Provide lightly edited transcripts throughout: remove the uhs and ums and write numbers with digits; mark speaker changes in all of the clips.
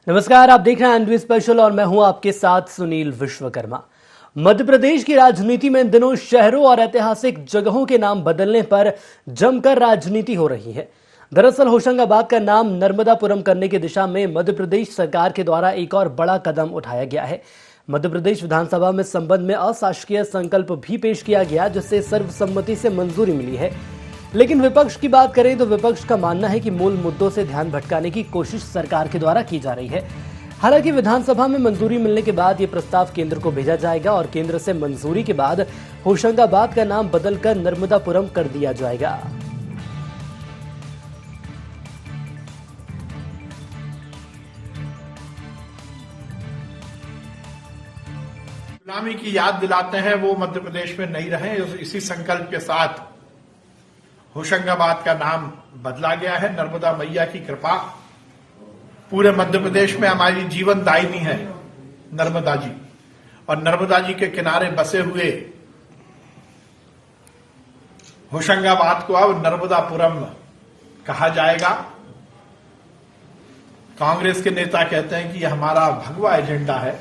Speaker 1: नमस्कार, आप देख रहे हैं एनवी स्पेशल और मैं हूं आपके साथ सुनील विश्वकर्मा। मध्य प्रदेश की राजनीति में इन दिनों शहरों और ऐतिहासिक जगहों के नाम बदलने पर जमकर राजनीति हो रही है। दरअसल होशंगाबाद का नाम नर्मदापुरम करने की दिशा में मध्य प्रदेश सरकार के द्वारा एक और बड़ा कदम उठाया गया है। मध्य प्रदेश विधानसभा में संबंध में अशासकीय संकल्प भी पेश किया गया, जिससे सर्वसम्मति से मंजूरी मिली है। लेकिन विपक्ष की बात करें तो विपक्ष का मानना है कि मूल मुद्दों से ध्यान भटकाने की कोशिश सरकार के द्वारा की जा रही है। हालांकि विधानसभा में मंजूरी मिलने के बाद ये प्रस्ताव केंद्र को भेजा जाएगा और केंद्र से मंजूरी के बाद होशंगाबाद का नाम बदलकर नर्मदापुरम कर दिया जाएगा।
Speaker 2: गुलामी की याद दिलाते हैं वो मध्य प्रदेश में नहीं रहे। इसी संकल्प के साथ होशंगाबाद का नाम बदला गया है। नर्मदा मैया की कृपा पूरे मध्य प्रदेश में हमारी जीवन दायिनी है नर्मदा जी, और नर्मदा जी के किनारे बसे हुए होशंगाबाद को अब नर्मदापुरम कहा जाएगा। कांग्रेस के नेता कहते हैं कि यह हमारा भगवा एजेंडा है।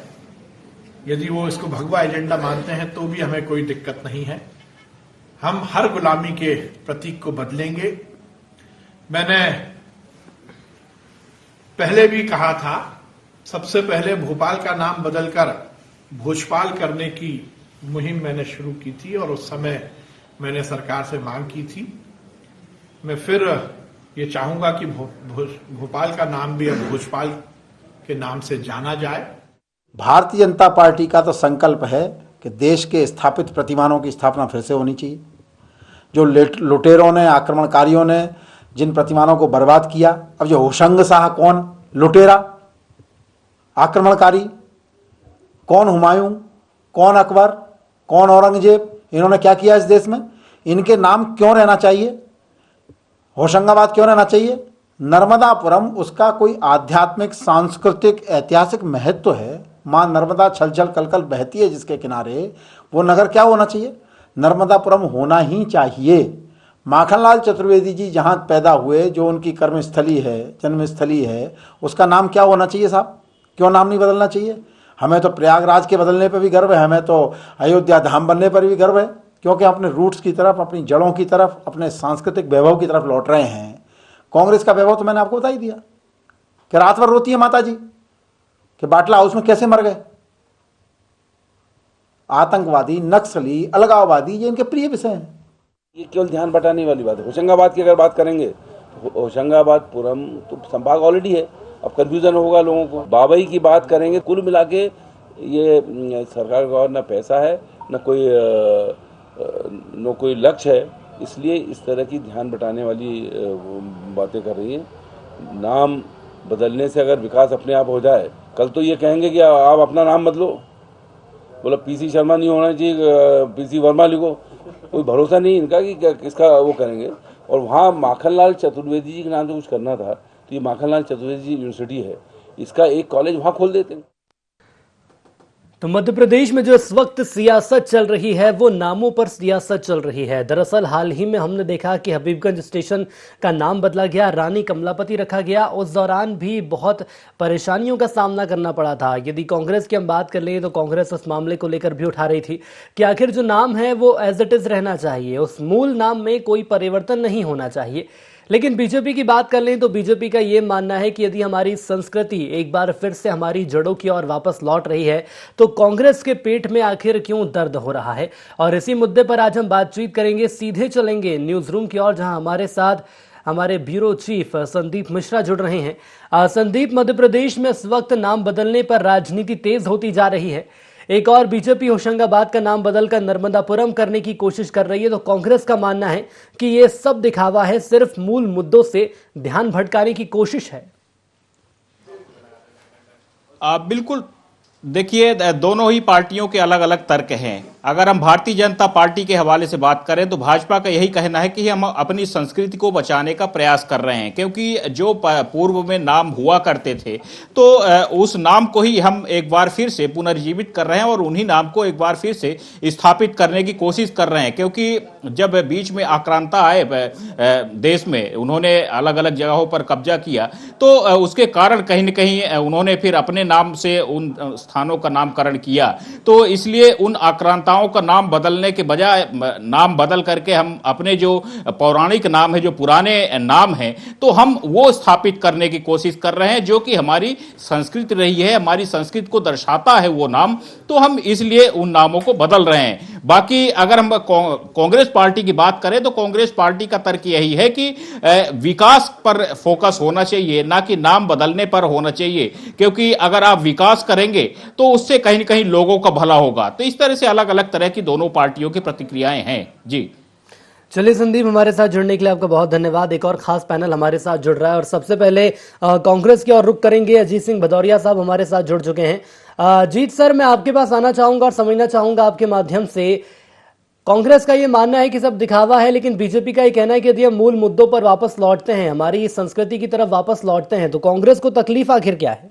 Speaker 2: यदि वो इसको भगवा एजेंडा मानते हैं तो भी हमें कोई दिक्कत नहीं है। हम हर गुलामी के प्रतीक को बदलेंगे। मैंने पहले भी कहा था, सबसे पहले भोपाल का नाम बदलकर भोजपाल करने की मुहिम मैंने शुरू की थी और उस समय मैंने सरकार से मांग की थी। मैं फिर ये चाहूंगा कि भोपाल का नाम भी अब भोजपाल के नाम से जाना जाए।
Speaker 3: भारतीय जनता पार्टी का तो संकल्प है कि देश के स्थापित प्रतिमानों की स्थापना फिर से होनी चाहिए। जो लुटेरों ने, आक्रमणकारियों ने जिन प्रतिमानों को बर्बाद किया, अब जो होशंग शाह कौन लुटेरा, आक्रमणकारी, कौन हुमायूं, कौन अकबर, कौन औरंगजेब, इन्होंने क्या किया इस देश में, इनके नाम क्यों रहना चाहिए, होशंगाबाद क्यों रहना चाहिए। नर्मदापुरम उसका कोई आध्यात्मिक, सांस्कृतिक, ऐतिहासिक महत्व है। मां नर्मदा छल छल कल कल बहती है जिसके किनारे, वो नगर क्या होना चाहिए, नर्मदापुरम होना ही चाहिए। माखनलाल चतुर्वेदी जी जहाँ पैदा हुए, जो उनकी कर्मस्थली है, जन्मस्थली है, उसका नाम क्या होना चाहिए साहब, क्यों नाम नहीं बदलना चाहिए। हमें तो प्रयागराज के बदलने पर भी गर्व है, हमें तो अयोध्या धाम बनने पर भी गर्व है, क्योंकि अपने रूट्स की तरफ, अपनी जड़ों की तरफ, अपने सांस्कृतिक वैभव की तरफ लौट रहे हैं। कांग्रेस का वैभव तो मैंने आपको बता ही दिया कि रात भर रोती है माता जी कि बाटला हाउस में कैसे मर गए। आतंकवादी, नक्सली, अलगाववादी, ये इनके प्रिय विषय हैं।
Speaker 4: ये केवल ध्यान बटाने वाली बात है। होशंगाबाद की अगर बात करेंगे तो होशंगाबादपुरम तो संभाग ऑलरेडी है, अब कंफ्यूजन होगा लोगों को। बाबई की बात करेंगे, कुल मिला के ये सरकार का न पैसा है, न कोई लक्ष्य है, इसलिए इस तरह की ध्यान बटाने वाली बातें कर रही हैं। नाम बदलने से अगर विकास अपने आप हो जाए, कल तो ये कहेंगे कि आप अपना नाम बदलो, बोला पीसी शर्मा नहीं होना चाहिए, पीसी वर्मा लिखो। कोई भरोसा नहीं इनका कि किसका वो करेंगे। और वहाँ माखनलाल चतुर्वेदी जी के नाम से कुछ करना था, तो ये माखनलाल चतुर्वेदी जी यूनिवर्सिटी है, इसका एक कॉलेज वहाँ खोल देते हैं।
Speaker 1: तो मध्य प्रदेश में जो इस वक्त सियासत चल रही है वो नामों पर सियासत चल रही है। दरअसल हाल ही में हमने देखा कि हबीबगंज स्टेशन का नाम बदला गया, रानी कमलापति रखा गया। उस दौरान भी बहुत परेशानियों का सामना करना पड़ा था। यदि कांग्रेस की हम बात कर लें तो कांग्रेस उस मामले को लेकर भी उठा रही थी कि आखिर जो नाम है वो एज इट इज रहना चाहिए, उस मूल नाम में कोई परिवर्तन नहीं होना चाहिए। लेकिन बीजेपी की बात कर लें तो बीजेपी का यह मानना है कि यदि हमारी संस्कृति एक बार फिर से हमारी जड़ों की ओर वापस लौट रही है तो कांग्रेस के पेट में आखिर क्यों दर्द हो रहा है। और इसी मुद्दे पर आज हम बातचीत करेंगे। सीधे चलेंगे न्यूज रूम की ओर, जहां हमारे साथ हमारे ब्यूरो चीफ संदीप मिश्रा जुड़ रहे हैं। संदीप, मध्य प्रदेश में इस वक्त नाम बदलने पर राजनीति तेज होती जा रही है। एक और बीजेपी होशंगाबाद का नाम बदलकर नर्मदापुरम करने की कोशिश कर रही है, तो कांग्रेस का मानना है कि ये सब दिखावा है, सिर्फ मूल मुद्दों से ध्यान भटकाने की कोशिश है।
Speaker 5: बिल्कुल, देखिए दोनों ही पार्टियों के अलग अलग तर्क हैं। अगर हम भारतीय जनता पार्टी के हवाले से बात करें तो भाजपा का यही कहना है कि हम अपनी संस्कृति को बचाने का प्रयास कर रहे हैं, क्योंकि जो पूर्व में नाम हुआ करते थे तो उस नाम को ही हम एक बार फिर से पुनर्जीवित कर रहे हैं और उन्हीं नाम को एक बार फिर से स्थापित करने की कोशिश कर रहे हैं। क्योंकि जब बीच में आक्रांता आए देश में, उन्होंने अलग अलग जगहों पर कब्जा किया, तो उसके कारण कहीं न कहीं उन्होंने फिर अपने नाम से उन स्थानों का नामकरण किया। तो इसलिए उन आक्रांताओं का नाम बदलने के बजाय नाम बदल करके हम अपने जो पौराणिक नाम है, जो पुराने नाम हैं, तो हम वो स्थापित करने की कोशिश कर रहे हैं, जो कि हमारी संस्कृति रही है, हमारी संस्कृति को दर्शाता है वो नाम, तो हम इसलिए उन नामों को बदल रहे हैं। बाकी अगर हम कांग्रेस पार्टी की बात करें तो कांग्रेस पार्टी का तर्क यही है कि विकास पर फोकस होना चाहिए, ना कि नाम बदलने पर होना चाहिए, क्योंकि अगर आप विकास करेंगे तो उससे कहीं न कहीं लोगों का भला होगा। तो इस तरह से अलग अलग तरह की दोनों पार्टियों की प्रतिक्रियाएं हैं। जी
Speaker 1: चलिए संदीप, हमारे साथ जुड़ने के लिए आपका बहुत धन्यवाद। एक और खास पैनल हमारे साथ जुड़ रहा है और सबसे पहले कांग्रेस की ओर रुख करेंगे। अजीत सिंह भदौरिया साहब हमारे साथ जुड़ चुके हैं। अजीत सर, मैं आपके पास आना चाहूंगा और समझना चाहूंगा आपके माध्यम से, कांग्रेस का ये मानना है कि सब दिखावा है, लेकिन बीजेपी का ये कहना है कि यदि हम मूल मुद्दों पर वापस लौटते हैं, हमारी संस्कृति की तरफ वापस लौटते हैं, तो कांग्रेस को तकलीफ आखिर क्या है?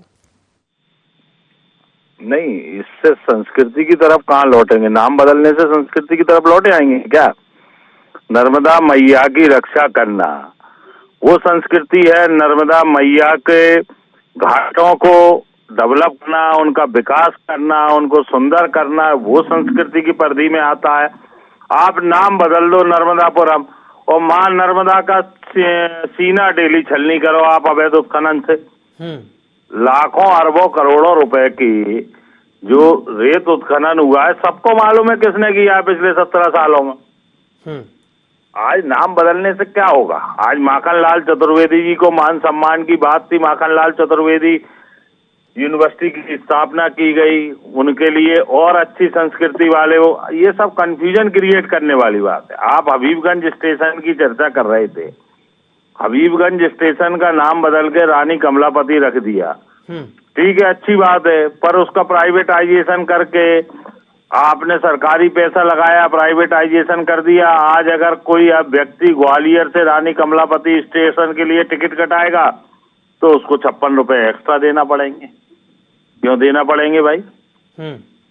Speaker 6: नहीं, इससे संस्कृति की तरफ कहाँ लौटेंगे? नाम बदलने से संस्कृति की तरफ लौटे आएंगे क्या? नर्मदा मैया की रक्षा करना वो संस्कृति है। नर्मदा मैया के घाटों को डेवलप करना, उनका विकास करना, उनको सुंदर करना, वो संस्कृति की परिधि में आता है। आप नाम बदल दो नर्मदापुरम और मां नर्मदा का सीना डेली छलनी करो आप अवैध उत्खनन से। लाखों अरबों करोड़ों रुपए की जो रेत उत्खनन हुआ है, सबको मालूम है किसने किया है पिछले 17 सालों में। आज नाम बदलने से क्या होगा? आज माखनलाल चतुर्वेदी जी को मान सम्मान की बात थी, माखनलाल चतुर्वेदी यूनिवर्सिटी की स्थापना की गई, उनके लिए और अच्छी संस्कृति वाले हो, ये सब कंफ्यूजन क्रिएट करने वाली बात है। आप हबीबगंज स्टेशन की चर्चा कर रहे थे, हबीबगंज स्टेशन का नाम बदल के रानी कमलापति रख दिया, ठीक है, अच्छी बात है, पर उसका प्राइवेटाइजेशन करके आपने सरकारी पैसा लगाया, प्राइवेटाइजेशन कर दिया। आज अगर कोई व्यक्ति ग्वालियर से रानी कमलापति स्टेशन के लिए टिकट कटाएगा तो उसको 56 रुपए एक्स्ट्रा देना पड़ेंगे। क्यों देना पड़ेंगे भाई?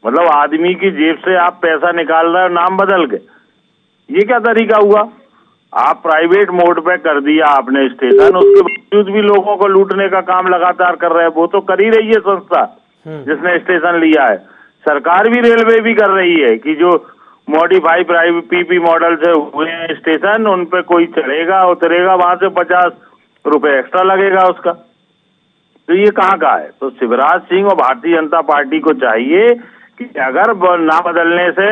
Speaker 6: मतलब आदमी की जेब से आप पैसा निकाल रहे हो नाम बदल के, ये क्या तरीका हुआ? आप प्राइवेट मोड पे कर दिया आपने स्टेशन, उसके बावजूद भी लोगों को लूटने का काम लगातार कर रहे हैं। वो तो कर ही रही है संस्था जिसने स्टेशन लिया है। सरकार भी, रेलवे भी कर रही है कि जो मॉडिफाई प्राइवेट पीपी मॉडल से हुए हैं स्टेशन, उन पे कोई चढ़ेगा उतरेगा, वहां से 50 रुपए एक्स्ट्रा लगेगा उसका। तो ये कहाँ का है? तो शिवराज सिंह और भारतीय जनता पार्टी को चाहिए कि अगर नाम बदलने से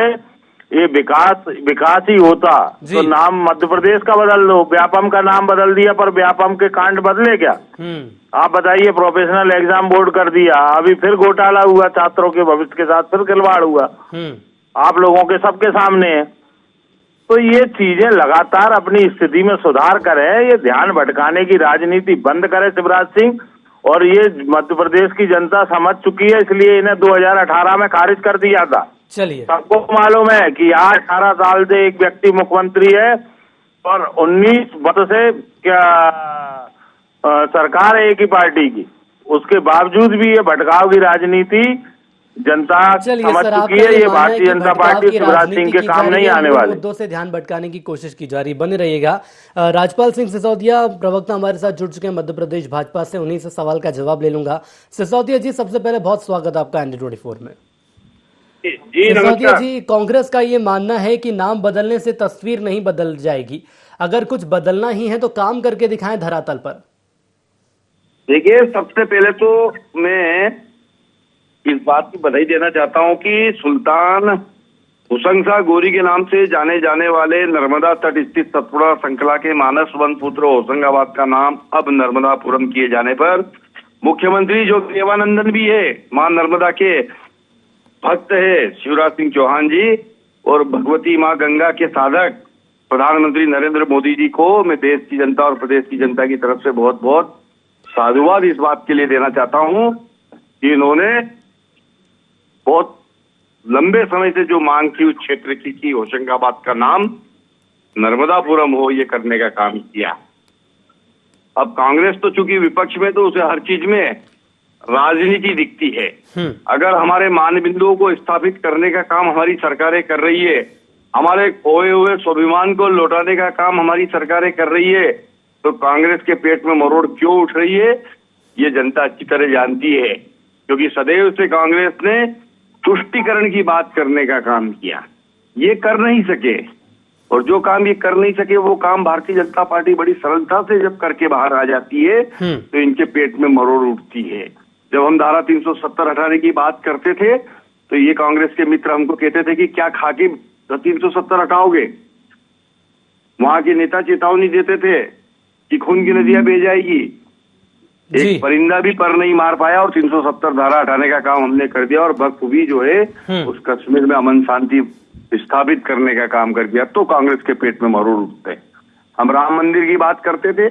Speaker 6: ये विकास ही होता तो नाम मध्य प्रदेश का बदल दो। व्यापम का नाम बदल दिया, पर व्यापम के कांड बदले क्या? आप बताइए। प्रोफेशनल एग्जाम बोर्ड कर दिया, अभी फिर घोटाला हुआ, छात्रों के भविष्य के साथ फिर खिलवाड़ हुआ, आप लोगों के सबके सामने है। तो ये चीजें लगातार अपनी स्थिति में सुधार करें, ये ध्यान भटकाने की राजनीति बंद करे शिवराज सिंह। और ये मध्य प्रदेश की जनता समझ चुकी है, इसलिए इन्हें 2018 में खारिज कर दिया था।
Speaker 1: चलिए,
Speaker 6: सबको मालूम है कि आज 18 साल से एक व्यक्ति मुख्यमंत्री है और 19 वर्ष से क्या सरकार है एक ही पार्टी की, उसके बावजूद भी ये भटकाव की राजनीति जनता समझ चुकी है। ये भारतीय जनता पार्टी शिवराज सिंह के काम नहीं आने वाले
Speaker 1: मुद्दों से ध्यान भटकाने की कोशिश की जा रही। बने रहिएगा। राजपाल सिंह सिसोदिया प्रवक्ता हमारे साथ जुड़ चुके हैं मध्य प्रदेश भाजपा से, उन्हीं से सवाल का जवाब ले लूंगा। सिसोदिया जी, सबसे पहले बहुत स्वागत आपका ND24 में।
Speaker 6: जी
Speaker 1: सिसोदिया जी, कांग्रेस का ये मानना है कि नाम बदलने से तस्वीर नहीं बदल जाएगी, अगर कुछ बदलना ही है तो काम करके दिखाएं धरातल पर।
Speaker 7: देखिए, सबसे पहले तो मैं इस बात की बधाई देना चाहता हूं कि सुल्तान हुसैन शाह गोरी के नाम से जाने जाने वाले नर्मदा तट स्थित सतपुड़ा संकला के मानस वन पुत्र होशंगाबाद का नाम अब नर्मदापुरम किए जाने पर मुख्यमंत्री जो देवानंदन भी है, मां नर्मदा के भक्त है शिवराज सिंह चौहान जी, और भगवती मां गंगा के साधक प्रधानमंत्री नरेंद्र मोदी जी को मैं देश की जनता और प्रदेश की जनता की तरफ से बहुत बहुत साधुवाद इस बात के लिए देना चाहता हूं कि इन्होंने बहुत लंबे समय से जो मांग थी उस क्षेत्र की कि होशंगाबाद का नाम नर्मदापुरम हो, ये करने का काम किया। अब कांग्रेस तो चूंकि विपक्ष में, तो उसे हर चीज में राजनीति दिखती है। अगर हमारे मानबिंदुओं को स्थापित करने का काम हमारी सरकारें कर रही है, हमारे खोए हुए स्वाभिमान को लौटाने का काम हमारी सरकारें कर रही है, तो कांग्रेस के पेट में मरोड़ क्यों उठ रही है, ये जनता अच्छी तरह जानती है। क्योंकि सदैव से कांग्रेस ने तुष्टीकरण की बात करने का काम किया, ये कर नहीं सके। और जो काम ये कर नहीं सके, वो काम भारतीय जनता पार्टी बड़ी सरलता से जब करके बाहर आ जाती है तो इनके पेट में मरोड़ उठती है। जब हम धारा 370 हटाने की बात करते थे तो ये कांग्रेस के मित्र हमको कहते थे कि क्या खाके 370 हटाओगे। वहां के नेता चेतावनी देते थे कि खून की नदियां बह जाएगी। एक परिंदा भी पर नहीं मार पाया और 370 धारा हटाने का काम हमने कर दिया और बखूबी जो है उस कश्मीर में अमन शांति स्थापित करने का काम कर दिया। तो कांग्रेस के पेट में मरोड़ उठते। हम राम मंदिर की बात करते थे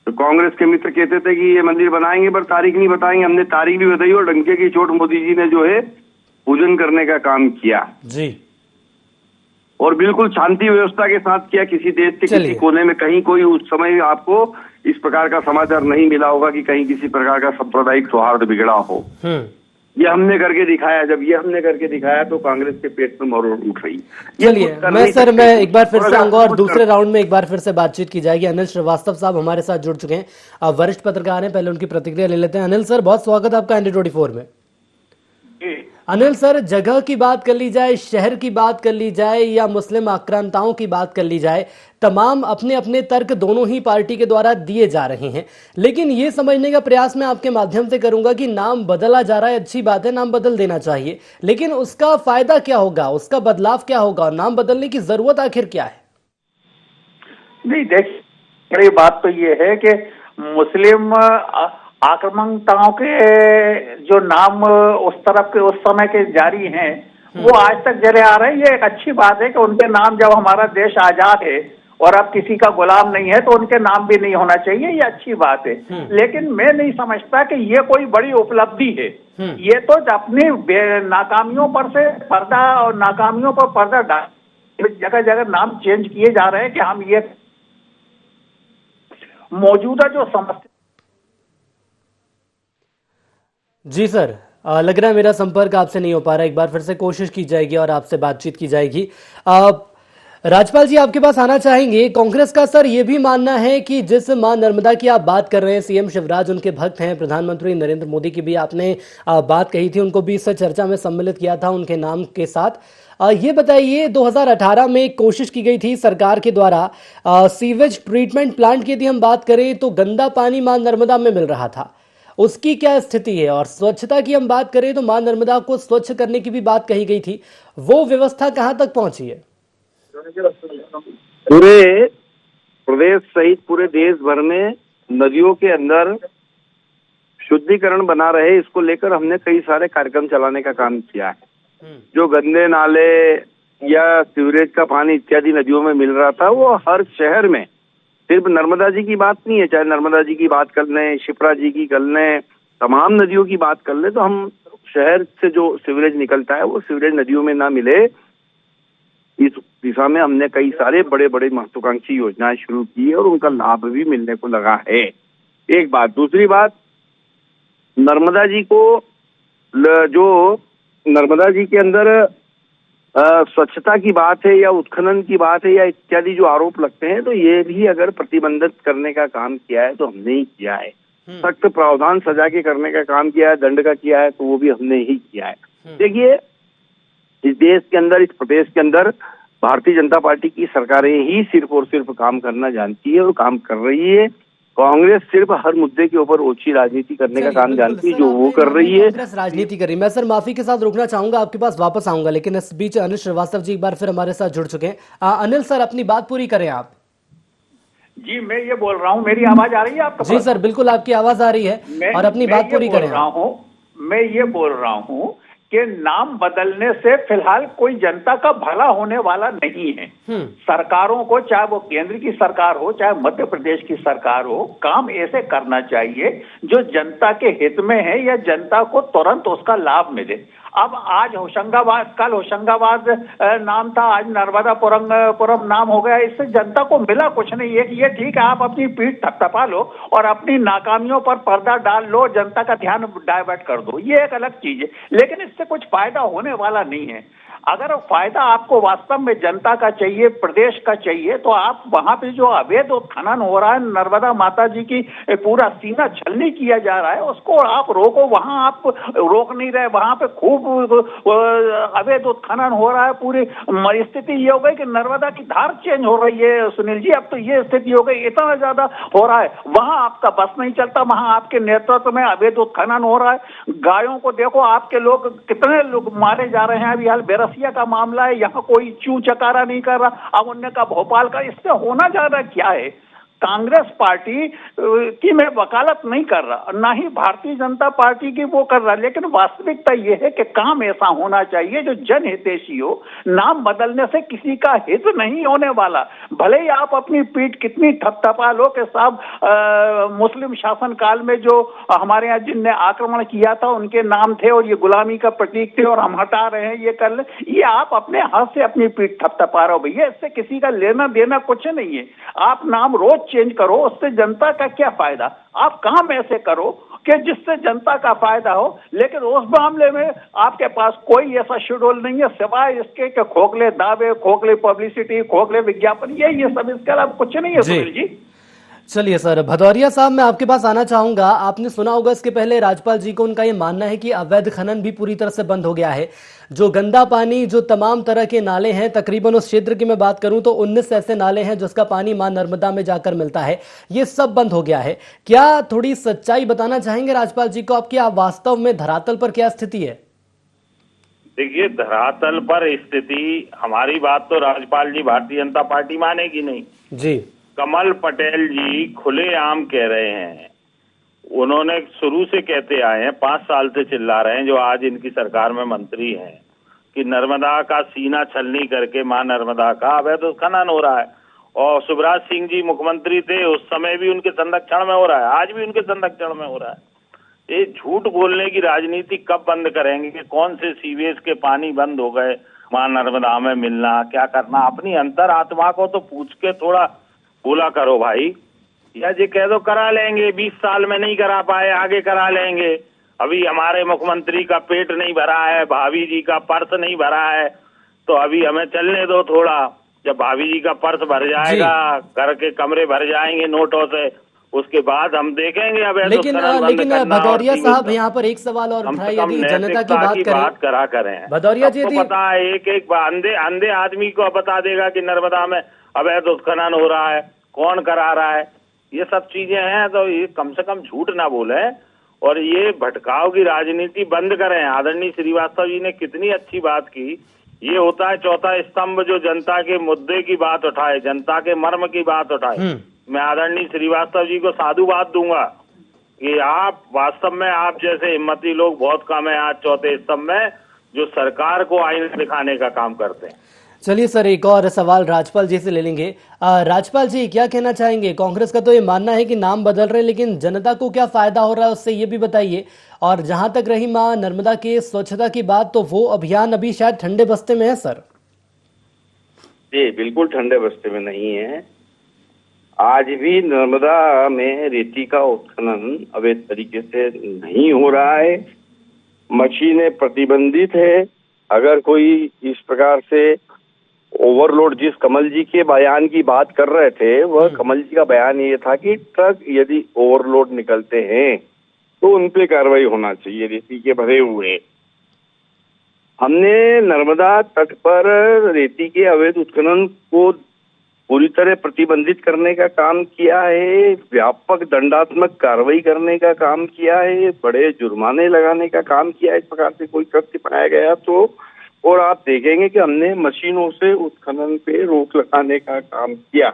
Speaker 7: तो कांग्रेस के मित्र कहते थे कि ये मंदिर बनाएंगे पर तारीख नहीं बताएंगे। हमने तारीख भी बताई और डंके की चोट मोदी जी ने जो है पूजन करने का काम किया
Speaker 1: जी,
Speaker 7: और बिल्कुल शांति व्यवस्था के साथ किया। किसी देश के किसी कोने में कहीं कोई उस समय आपको इस प्रकार का समाचार नहीं मिला होगा कि कहीं किसी प्रकार का सांप्रदायिक सौहार्द बिगड़ा हो। ये हमने करके दिखाया। जब ये हमने करके दिखाया तो कांग्रेस के पेट में मरोड़ उठ रही।
Speaker 1: चलिए मैं एक बार फिर से आऊंगा और दूसरे राउंड में एक बार फिर से बातचीत की जाएगी। अनिल श्रीवास्तव साहब हमारे साथ जुड़ चुके हैं, आप वरिष्ठ पत्रकार हैं, पहले उनकी प्रतिक्रिया ले लेते हैं। अनिल सर, बहुत स्वागत आपका ND24 में। अनिल सर, जगह की बात कर ली जाए, शहर की बात कर ली जाए या मुस्लिम आक्रांताओं की बात कर ली जाए, तमाम अपने अपने तर्क दोनों ही पार्टी के द्वारा दिए जा रहे हैं। लेकिन ये समझने का प्रयास मैं आपके माध्यम से करूंगा कि नाम बदला जा रहा है, अच्छी बात है, नाम बदल देना चाहिए, लेकिन उसका फायदा क्या होगा, उसका बदलाव क्या होगा, नाम बदलने की जरूरत आखिर क्या है?
Speaker 8: नहीं, देखिए बात तो ये है कि मुस्लिम आक्रमणताओं के जो नाम उस तरफ के उस समय के जारी हैं वो आज तक जले आ रहे हैं। ये एक अच्छी बात है कि उनके नाम, जब हमारा देश आजाद है और अब किसी का गुलाम नहीं है तो उनके नाम भी नहीं होना चाहिए, ये अच्छी बात है। लेकिन मैं नहीं समझता कि ये कोई बड़ी उपलब्धि है। ये तो अपनी नाकामियों पर से पर्दा और नाकामियों पर पर्दा डाल जगह जगह नाम चेंज किए जा रहे हैं कि हम ये मौजूदा जो समस्या।
Speaker 1: जी सर, लग रहा है मेरा संपर्क आपसे नहीं हो पा रहा, एक बार फिर से कोशिश की जाएगी और आपसे बातचीत की जाएगी। राजपाल जी, आपके पास आना चाहेंगे। कांग्रेस का सर ये भी मानना है कि जिस मां नर्मदा की आप बात कर रहे हैं, सीएम शिवराज उनके भक्त हैं, प्रधानमंत्री नरेंद्र मोदी की भी आपने बात कही थी, उनको भी इस चर्चा में सम्मिलित किया था उनके नाम के साथ। ये बताइए, 2018 में एक कोशिश की गई थी सरकार के द्वारा, सीवेज ट्रीटमेंट प्लांट की यदि हम बात करें तो गंदा पानी मां नर्मदा में मिल रहा था, उसकी क्या स्थिति है? और स्वच्छता की हम बात करें तो मां नर्मदा को स्वच्छ करने की भी बात कही गई थी, वो व्यवस्था कहां तक पहुंची है?
Speaker 7: पूरे प्रदेश सहित पूरे देश भर में नदियों के अंदर शुद्धिकरण बना रहे, इसको लेकर हमने कई सारे कार्यक्रम चलाने का काम किया है। जो गंदे नाले या सीवरेज का पानी इत्यादि नदियों में मिल रहा था, वो हर शहर में, सिर्फ नर्मदा जी की बात नहीं है, चाहे नर्मदा जी की बात कर लें, शिप्रा जी की कर लें, तमाम नदियों की बात कर लें, तो हम शहर से जो सीवरेज निकलता है वो सीवरेज नदियों में ना मिले, इस दिशा में हमने कई सारे बड़े बड़े महत्वाकांक्षी योजनाएं शुरू की है और उनका लाभ भी मिलने को लगा है। एक बात। दूसरी बात, नर्मदा जी को जो नर्मदा जी के अंदर स्वच्छता की बात है या उत्खनन की बात है या इत्यादि जो आरोप लगते हैं, तो ये भी अगर प्रतिबंधित करने का काम किया है तो हमने ही किया है। सख्त प्रावधान सजा के करने का काम किया है, दंड का किया है, तो वो भी हमने ही किया है। देखिए, इस देश के अंदर, इस प्रदेश के अंदर भारतीय जनता पार्टी की सरकारें ही सिर्फ और सिर्फ काम करना जानती है और काम कर रही है। कांग्रेस सिर्फ हर मुद्दे के ऊपर ओछी राजनीति करने का काम जानती है, जो वो कर रही है।
Speaker 1: कांग्रेस राजनीति कर रही है। मैं सर माफी के साथ रुकना चाहूंगा, आपके पास वापस आऊंगा, लेकिन इस बीच अनिल श्रीवास्तव जी एक बार फिर हमारे साथ जुड़ चुके हैं। अनिल सर, अपनी बात पूरी करें आप।
Speaker 8: जी, मैं ये बोल रहा हूँ, मेरी आवाज आ रही है आपको?
Speaker 1: जी सर, बिल्कुल आपकी आवाज आ रही है और अपनी बात पूरी करें।
Speaker 8: मैं ये बोल रहा हूँ कि नाम बदलने से फिलहाल कोई जनता का भला होने वाला नहीं है। सरकारों को, चाहे वो केंद्र की सरकार हो चाहे मध्य प्रदेश की सरकार हो, काम ऐसे करना चाहिए जो जनता के हित में है या जनता को तुरंत उसका लाभ मिले। अब आज होशंगाबाद, कल होशंगाबाद नाम था, आज नर्मदापुरम नाम हो गया। इससे जनता को मिला कुछ नहीं। एक ये ठीक है, आप अपनी पीठ थपथपा लो और अपनी नाकामियों पर पर्दा डाल लो, जनता का ध्यान डाइवर्ट कर दो, ये एक अलग चीज है, लेकिन इससे कुछ फायदा होने वाला नहीं है। अगर फायदा आपको वास्तव में जनता का चाहिए, प्रदेश का चाहिए, तो आप वहां पे जो अवैध उत्खनन हो रहा है, नर्मदा माता जी की पूरा सीना छलनी किया जा रहा है, उसको आप रोको। वहां आप रोक नहीं रहे, वहां पे खूब अवैध उत्खनन हो रहा है। पूरी स्थिति ये हो गई कि नर्मदा की धार चेंज हो रही है सुनील जी। अब तो ये स्थिति हो गई, इतना ज्यादा हो रहा है, वहां आपका बस नहीं चलता। वहां आपके नेतृत्व में अवैध उत्खनन हो रहा है। गायों को देखो, आपके लोग कितने लोग मारे जा रहे हैं। अभी हाल बेरसिया का मामला है, यहाँ कोई चू चकारा नहीं कर रहा। अब उनने कहा भोपाल का, इससे होना जा रहा क्या है? कांग्रेस पार्टी की मैं वकालत नहीं कर रहा, ना ही भारतीय जनता पार्टी की वो कर रहा, लेकिन वास्तविकता ये है कि काम ऐसा होना चाहिए जो जनहितैषी हो। नाम बदलने से किसी का हित नहीं होने वाला। भले ही आप अपनी पीठ कितनी थपथपा लो कि साहब मुस्लिम शासन काल में जो हमारे यहाँ जिनने आक्रमण किया था उनके नाम थे और ये गुलामी का प्रतीक थे और हम हटा रहे हैं, ये कर ले, ये आप अपने हाथ से अपनी पीठ थपथपा रहे हो भैया। इससे किसी का लेना देना कुछ नहीं है। आप नाम रोज चेंज करो, उससे जनता का क्या फायदा? आप काम ऐसे करो कि जिससे जनता का फायदा हो, लेकिन उस मामले में आपके पास कोई ऐसा शेड्यूल नहीं है सिवाय इसके कि खोखले दावे, खोखले पब्लिसिटी, खोखले विज्ञापन, ये सब, इसके अलावा कुछ नहीं है सुनील जी।
Speaker 1: चलिए सर, भदौरिया साहब मैं आपके पास आना चाहूंगा। आपने सुना होगा इसके पहले राज्यपाल जी को, उनका ये मानना है कि अवैध खनन भी पूरी तरह से बंद हो गया है। जो गंदा पानी, जो तमाम तरह के नाले हैं, तकरीबन उस क्षेत्र की मैं बात करूं तो 19 ऐसे नाले हैं जिसका पानी मां नर्मदा में जाकर मिलता है, ये सब बंद हो गया है। क्या थोड़ी सच्चाई बताना चाहेंगे राज्यपाल जी को आपकी, आप वास्तव में धरातल पर क्या स्थिति है?
Speaker 6: देखिए, धरातल पर स्थिति, हमारी बात तो राज्यपाल जी भारतीय जनता पार्टी मानेगी नहीं
Speaker 1: जी।
Speaker 6: कमल पटेल जी खुलेआम कह रहे हैं, उन्होंने शुरू से कहते आए हैं, 5 साल से चिल्ला रहे हैं, जो आज इनकी सरकार में मंत्री हैं, कि नर्मदा का सीना छलनी करके मां नर्मदा का अवैध खनन हो रहा है। और शिवराज सिंह जी मुख्यमंत्री थे, उस समय भी उनके संरक्षण में हो रहा है, आज भी उनके संरक्षण में हो रहा है। ये झूठ बोलने की राजनीति कब बंद करेंगे कि कौन से सीवेज के पानी बंद हो गए, मां नर्मदा में मिलना, क्या करना? अपनी अंतर आत्मा को तो पूछ के थोड़ा बोला करो भाई। या ये कह दो करा लेंगे, 20 साल में नहीं करा पाए, आगे करा लेंगे। अभी हमारे मुख्यमंत्री का पेट नहीं भरा है, भाभी जी का पर्स नहीं भरा है, तो अभी हमें चलने दो थोड़ा। जब भाभी जी का पर्स भर जाएगा, घर के कमरे भर जाएंगे नोटों से, उसके बाद हम देखेंगे। अब
Speaker 1: लेकिन भदौरिया साहब यहाँ पर एक सवाल और उठाइए, यदि जनता की बात
Speaker 6: करा करें,
Speaker 1: भदौरिया जी,
Speaker 6: पता है एक अंधे आदमी को बता देगा कि नर्मदा में अवैध उत्खनन हो रहा है, कौन करा रहा है, ये सब चीजें हैं। तो ये कम से कम झूठ ना बोले और ये भटकाव की राजनीति बंद करें। आदरणीय श्रीवास्तव जी ने कितनी अच्छी बात की। ये होता है चौथा स्तंभ, जो जनता के मुद्दे की बात उठाए, जनता के मर्म की बात उठाए। मैं आदरणीय श्रीवास्तव जी को साधुवाद दूंगा कि आप वास्तव में, आप जैसे हिम्मती लोग बहुत कम है आज चौथे स्तंभ में, जो सरकार को आईना दिखाने का काम करते हैं।
Speaker 1: चलिए सर, एक और सवाल राज्यपाल जी से ले लेंगे। राज्यपाल जी क्या कहना चाहेंगे? कांग्रेस का तो ये मानना है कि नाम बदल रहे, लेकिन जनता को क्या फायदा हो रहा है उससे, ये भी बताइए। और जहां तक रही मां नर्मदा के स्वच्छता की बात, तो वो अभियान अभी शायद ठंडे बस्ते में है सर।
Speaker 7: जी बिल्कुल ठंडे बस्ते में नहीं है। आज भी नर्मदा में रेती का उत्खनन अवैध तरीके से नहीं हो रहा है, मशीनें प्रतिबंधित है। अगर कोई इस प्रकार से ओवरलोड, जिस कमल जी के बयान की बात कर रहे थे, वह कमल जी का बयान ये था कि ट्रक यदि ओवरलोड निकलते हैं तो उन पे कार्रवाई होना चाहिए, रेती के भरे हुए। हमने नर्मदा तट पर रेती के अवैध उत्खनन को पूरी तरह प्रतिबंधित करने का काम किया है, व्यापक दंडात्मक कार्रवाई करने का काम किया है, बड़े जुर्माने लगाने का काम किया है इस प्रकार से कोई कृत्य पाया गया तो। और आप देखेंगे कि हमने मशीनों से उत्खनन पे रोक लगाने का काम किया।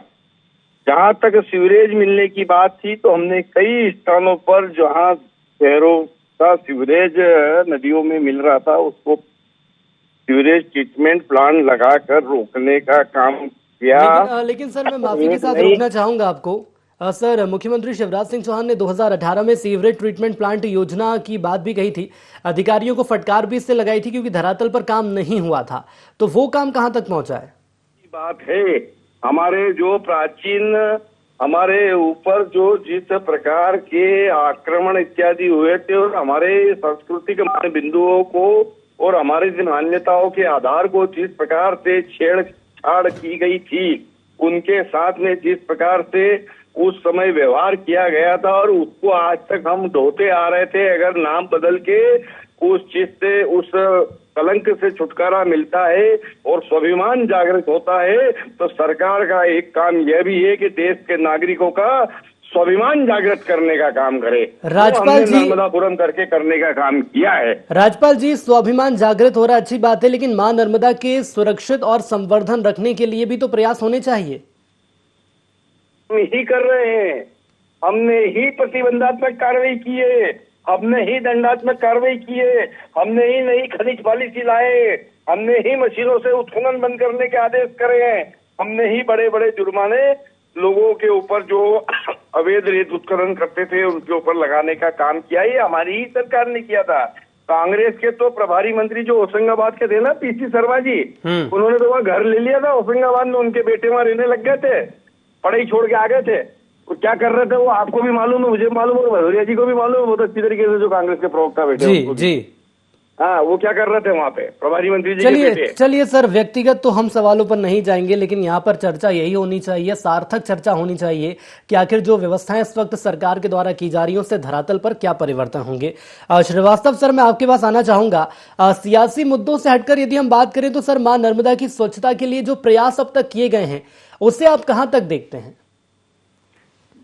Speaker 7: जहां तक सीवरेज मिलने की बात थी, तो हमने कई स्थानों पर जहां शहरों का सीवरेज नदियों में मिल रहा था, उसको सीवरेज ट्रीटमेंट प्लांट लगाकर रोकने का काम किया।
Speaker 1: लेकिन सर मैं माफी के साथ रोकना चाहूंगा आपको। सर, मुख्यमंत्री शिवराज सिंह चौहान ने 2018 में सीवरेज ट्रीटमेंट प्लांट योजना की बात भी कही थी। अधिकारियों को फटकार भी इससे लगाई थी क्योंकि धरातल पर काम नहीं हुआ था। तो वो काम कहां तक पहुंचा है?
Speaker 7: बात है हमारे जो प्राचीन हमारे ऊपर जो जिस प्रकार के आक्रमण इत्यादि हुए थे और हमारे सांस्कृतिक बिंदुओं को और हमारी मान्यताओं के आधार को जिस प्रकार से छेड़छाड़ की गई थी, उनके साथ में जिस प्रकार से उस समय व्यवहार किया गया था और उसको आज तक हम ढोते आ रहे थे। अगर नाम बदल के उस चीज से उस कलंक से छुटकारा मिलता है और स्वाभिमान जागृत होता है, तो सरकार का एक काम यह भी है कि देश के नागरिकों का स्वाभिमान जागृत करने का काम करे।
Speaker 1: राज्यपाल जी,
Speaker 7: नर्मदापुरम करके करने का काम किया है।
Speaker 1: राज्यपाल जी, स्वाभिमान जागृत हो रहा है, अच्छी बात है, लेकिन मां नर्मदा के सुरक्षित और संवर्धन रखने के लिए भी तो प्रयास होने चाहिए।
Speaker 7: हम ही कर रहे हैं, हमने ही प्रतिबंधात्मक कार्रवाई की है, हमने ही दंडात्मक कार्रवाई की है, हमने ही नई खनिज पॉलिसी लाए, हमने ही मशीनों से उत्खनन बंद करने के आदेश करे हैं, हमने ही बड़े बड़े जुर्माने लोगों के ऊपर जो अवैध रेत उत्खनन करते थे उनके ऊपर लगाने का काम किया। ये हमारी ही सरकार ने किया था। कांग्रेस के तो प्रभारी मंत्री जो होशंगाबाद के थे ना, पीसी शर्मा जी, उन्होंने तो वहाँ घर ले लिया था होशंगाबाद में, उनके बेटे वहाँ रहने लग गए थे, पढ़ाई छोड़ के आ गए थे। वो क्या कर रहे थे वो आपको भी मालूम है, मुझे मालूम है, भदौरिया जी को भी मालूम है बहुत अच्छी तरीके से, जो कांग्रेस के प्रवक्ता बैठे
Speaker 1: जी जी।
Speaker 7: हाँ, वो क्या कर रहे थे वहाँ पे प्रभारी मंत्री जी
Speaker 1: चलिए
Speaker 7: के बेटे।
Speaker 1: चलिए सर, व्यक्तिगत तो हम सवालों पर नहीं जाएंगे, लेकिन यहाँ पर चर्चा यही होनी चाहिए, सार्थक चर्चा होनी चाहिए कि आखिर जो व्यवस्थाएं इस वक्त सरकार के द्वारा की जा रही हैं उससे धरातल पर क्या परिवर्तन होंगे। श्रीवास्तव सर, मैं आपके पास आना चाहूंगा। सियासी मुद्दों से हटकर यदि हम बात करें तो सर, मां नर्मदा की स्वच्छता के लिए जो प्रयास अब तक किए गए हैं उसे आप कहां तक देखते हैं?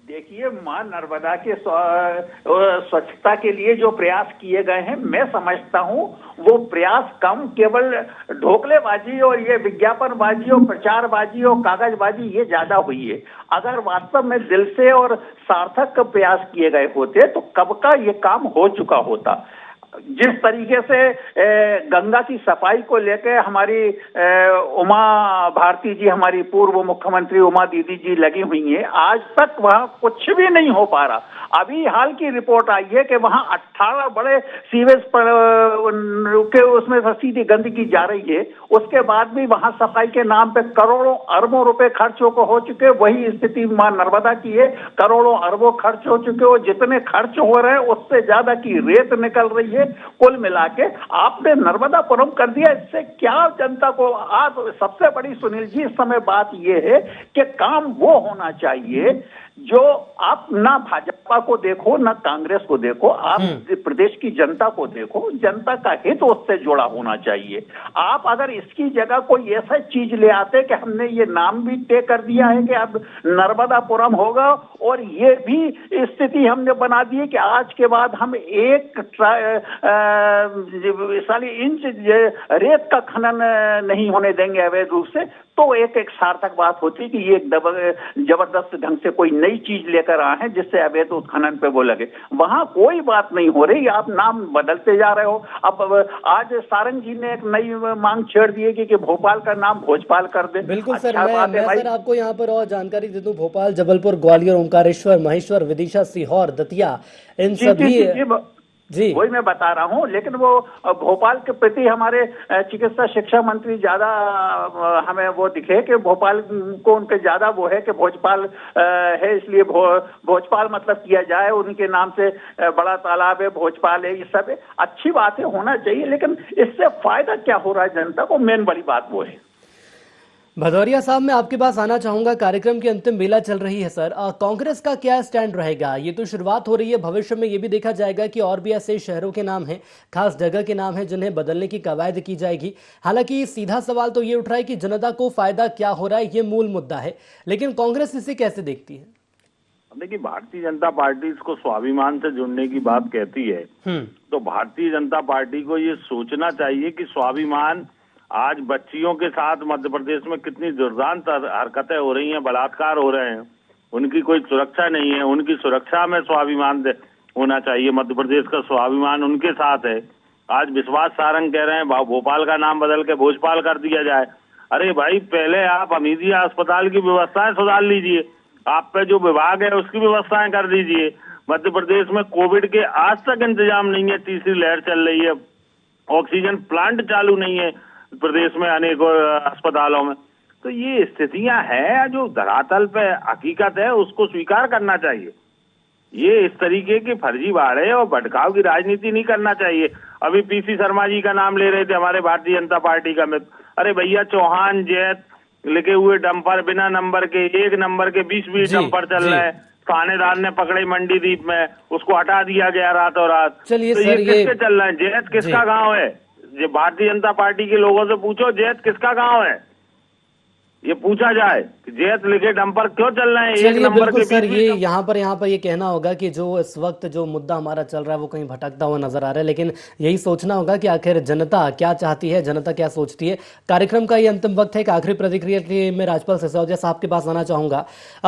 Speaker 8: देखिए, मां नर्मदा के स्वच्छता के लिए जो प्रयास किए गए हैं, मैं समझता हूं वो प्रयास कम केवल ढोकलेबाजी और ये विज्ञापनबाजी और प्रचारबाजी और कागजबाजी ये ज्यादा हुई है। अगर वास्तव में दिल से और सार्थक प्रयास किए गए होते तो कब का ये काम हो चुका होता। जिस तरीके से गंगा की सफाई को लेकर हमारी उमा भारती जी, हमारी पूर्व मुख्यमंत्री उमा दीदी जी लगी हुई हैं, आज तक वहां कुछ भी नहीं हो पा रहा। अभी हाल की रिपोर्ट आई है कि वहां 18 बड़े सीवेज पर के उसमें सीधी गंदगी जा रही है, उसके बाद भी वहां सफाई के नाम पे करोड़ों अरबों रुपए खर्च हो चुके। वही स्थिति मां नर्मदा की है, करोड़ों अरबों खर्च हो चुके और जितने खर्च हो रहे हैं उससे ज्यादा की रेत निकल रही है। कुल मिला के आपने नर्मदापुरम कर दिया, इससे क्या जनता को। आप सबसे बड़ी सुनील जी इस समय बात यह है कि काम वो होना चाहिए जो आप ना भाजपा को देखो ना कांग्रेस को देखो, आप प्रदेश की जनता को देखो, जनता का हित उससे जुड़ा होना चाहिए। आप अगर इसकी जगह कोई ऐसा चीज ले आते कि हमने ये नाम भी तय कर दिया है कि अब नर्मदापुरम होगा और ये भी स्थिति हमने बना दी है कि आज के बाद हम 1 इंच रेत का खनन नहीं होने देंगे अवैध रूप से, तो एक सार्थक बात होती कि ये जबरदस्त ढंग से कोई नई चीज लेकर आए हैं जिससे अवैध उत्खनन पे वो लगे। वहां कोई बात नहीं हो रही, आप नाम बदलते जा रहे हो। अब आज सारंग जी ने एक नई मांग छेड़ दी है कि भोपाल का नाम भोजपाल कर दे।
Speaker 1: बिल्कुल सर, मैं सर आपको यहाँ पर और जानकारी दे दूं। भोपाल, जबलपुर, ग्वालियर, ओंकारेश्वर, महेश्वर, विदिशा, सीहोर, दतिया, इन सभी जी
Speaker 8: वही मैं बता रहा हूँ। लेकिन वो भोपाल के प्रति हमारे चिकित्सा शिक्षा मंत्री ज्यादा हमें वो दिखे कि भोपाल को उनके ज्यादा वो है कि भोजपाल है, इसलिए भोजपाल मतलब किया जाए, उनके नाम से बड़ा तालाब है, भोजपाल है, ये सब अच्छी बातें होना चाहिए, लेकिन इससे फायदा क्या हो रहा है जनता को, मेन बड़ी बात वो है।
Speaker 1: भदौरिया साहब, मैं आपके पास आना चाहूंगा। कार्यक्रम की अंतिम बेला चल रही है सर, कांग्रेस का क्या स्टैंड रहेगा? ये तो शुरुआत हो रही है, भविष्य में ये भी देखा जाएगा कि और भी ऐसे शहरों के नाम हैं, खास जगह के नाम हैं जिन्हें बदलने की कवायद की जाएगी। हालांकि सीधा सवाल तो ये उठ रहा है कि जनता को फायदा क्या हो रहा है, ये मूल मुद्दा है, लेकिन कांग्रेस इसे कैसे देखती है?
Speaker 6: देखिए, भारतीय जनता पार्टी इसको स्वाभिमान से जुड़ने की बात कहती है, तो भारतीय जनता पार्टी को ये सोचना चाहिए कि स्वाभिमान, आज बच्चियों के साथ मध्य प्रदेश में कितनी दुर्दांत हरकतें हो रही हैं, बलात्कार हो रहे हैं, उनकी कोई सुरक्षा नहीं है, उनकी सुरक्षा में स्वाभिमान होना चाहिए। मध्य प्रदेश का स्वाभिमान उनके साथ है। आज विश्वास सारंग कह रहे हैं भोपाल का नाम बदल के भोजपाल कर दिया जाए। अरे भाई, पहले आप हमीदिया अस्पताल की व्यवस्थाएं सुधार लीजिए, आप पे जो विभाग है उसकी व्यवस्थाएं कर दीजिए। मध्य प्रदेश में कोविड के आज तक इंतजाम नहीं है, तीसरी लहर चल रही है, ऑक्सीजन प्लांट चालू नहीं है प्रदेश में अनेक अस्पतालों में। तो ये स्थितियां हैं जो धरातल पे हकीकत है, उसको स्वीकार करना चाहिए। ये इस तरीके की फर्जीवाड़े और भटकाव की राजनीति नहीं करना चाहिए। अभी पीसी शर्मा जी का नाम ले रहे थे, हमारे भारतीय जनता पार्टी का मित्र। अरे भैया, चौहान जैत लिखे हुए डंपर बिना नंबर के, 1 नंबर के 20-20 डंपर चल रहे हैं। थानेदार ने पकड़े मंडीदीप में, उसको हटा दिया गया रातों रात।
Speaker 1: चलिए
Speaker 6: तो
Speaker 1: सर,
Speaker 6: ये किसके चल रहे हैं? जैत किसका गांव है? ये भारतीय जनता पार्टी के लोगों से पूछो, जैत किसका गांव है, ये पूछा जाए कि जैत लिखे डंपर क्यों चल रहे हैं?
Speaker 1: चलिए बिल्कुल सर, ये यहाँ पर ये कहना होगा कि जो इस वक्त जो मुद्दा हमारा चल रहा है वो कहीं भटकता हुआ नजर आ रहा है, लेकिन यही सोचना होगा कि आखिर जनता क्या चाहती है, जनता क्या सोचती है। कार्यक्रम का ये अंतिम वक्त है। एक आखिरी प्रतिक्रिया के लिए मैं राजपाल सिसोदिया साहब के पास आना चाहूंगा।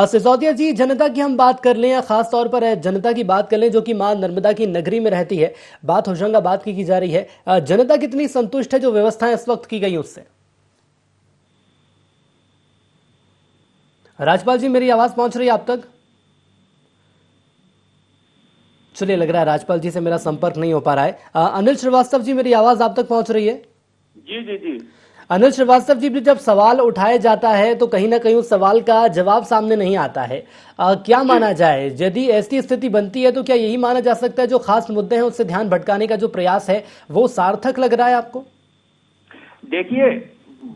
Speaker 1: सिसोदिया जी, जनता की हम बात कर लें या खास तौर पर जनता की बात कर लें जो कि मां नर्मदा की नगरी में रहती है, बात होशंगाबाद की जा रही है, जनता कितनी संतुष्ट है जो व्यवस्थाएं इस वक्त की गई उससे? राजपाल जी, मेरी आवाज पहुंच रही है आप तक? चलिए, लग रहा है राजपाल जी से मेरा संपर्क नहीं हो पा रहा है। अनिल श्रीवास्तव जी, मेरी आवाज आप तक पहुंच रही है?
Speaker 7: जी जी जी।
Speaker 1: अनिल श्रीवास्तव जी, जब सवाल उठाया जाता है तो कहीं ना कहीं उस सवाल का जवाब सामने नहीं आता है। क्या माना जाए, यदि ऐसी स्थिति बनती है तो क्या यही माना जा सकता है जो खास मुद्दे हैं उससे ध्यान भटकाने का जो प्रयास है वो सार्थक लग रहा है आपको?
Speaker 8: देखिए,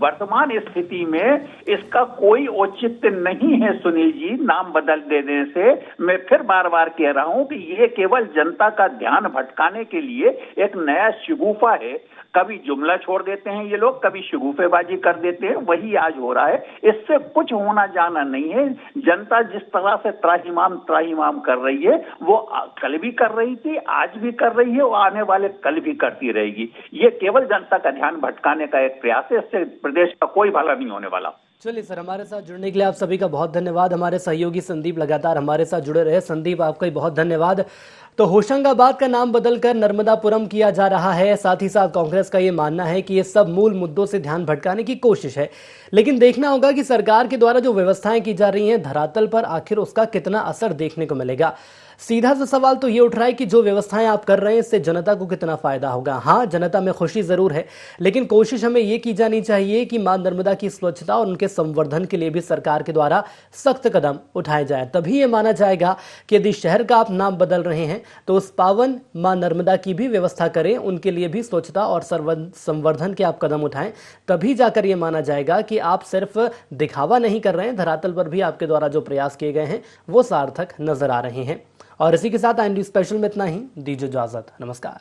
Speaker 8: वर्तमान स्थिति में इसका कोई औचित्य नहीं है सुनील जी, नाम बदल देने से। मैं फिर बार बार कह रहा हूं कि ये केवल जनता का ध्यान भटकाने के लिए एक नया शिगुफा है। कभी जुमला छोड़ देते हैं ये लोग, कभी शिगुफेबाजी कर देते हैं, वही आज हो रहा है। इससे कुछ होना जाना नहीं है। जनता जिस तरह से त्राहिमाम कर रही है वो कल भी कर रही थी, आज भी कर रही है और आने वाले कल भी करती रहेगी। ये केवल जनता का ध्यान भटकाने का एक प्रयास है, इससे प्रदेश का कोई भला नहीं होने वाला।
Speaker 1: चलिए सर, हमारे साथ जुड़ने के लिए आप सभी का बहुत धन्यवाद। हमारे सहयोगी संदीप लगातार हमारे साथ जुड़े रहे। संदीप, आपका ही बहुत धन्यवाद। तो होशंगाबाद का नाम बदलकर नर्मदापुरम किया जा रहा है। साथ ही साथ कांग्रेस का ये मानना है कि ये सब मूल मुद्दों से ध्यान भटकाने की कोशिश है, लेकिन देखना होगा कि सरकार के द्वारा जो व्यवस्थाएं की जा रही हैं धरातल पर आखिर उसका कितना असर देखने को मिलेगा। सीधा सा सवाल तो ये उठ रहा है कि जो व्यवस्थाएं आप कर रहे हैं इससे जनता को कितना फायदा होगा। हाँ, जनता में खुशी जरूर है, लेकिन कोशिश हमें ये की जानी चाहिए कि मां नर्मदा की स्वच्छता और उनके संवर्धन के लिए भी सरकार के द्वारा सख्त कदम उठाए जाए। तभी ये माना जाएगा कि यदि शहर का आप नाम बदल रहे हैं तो उस पावन मां नर्मदा की भी व्यवस्था करें, उनके लिए भी स्वच्छता और संवर्धन के आप कदम उठाएं। तभी जाकर ये माना जाएगा कि आप सिर्फ दिखावा नहीं कर रहे हैं, धरातल पर भी आपके द्वारा जो प्रयास किए गए हैं वो सार्थक नजर आ रहे हैं। और इसी के साथ IND स्पेशल में इतना ही। दीजिए इजाजत, नमस्कार।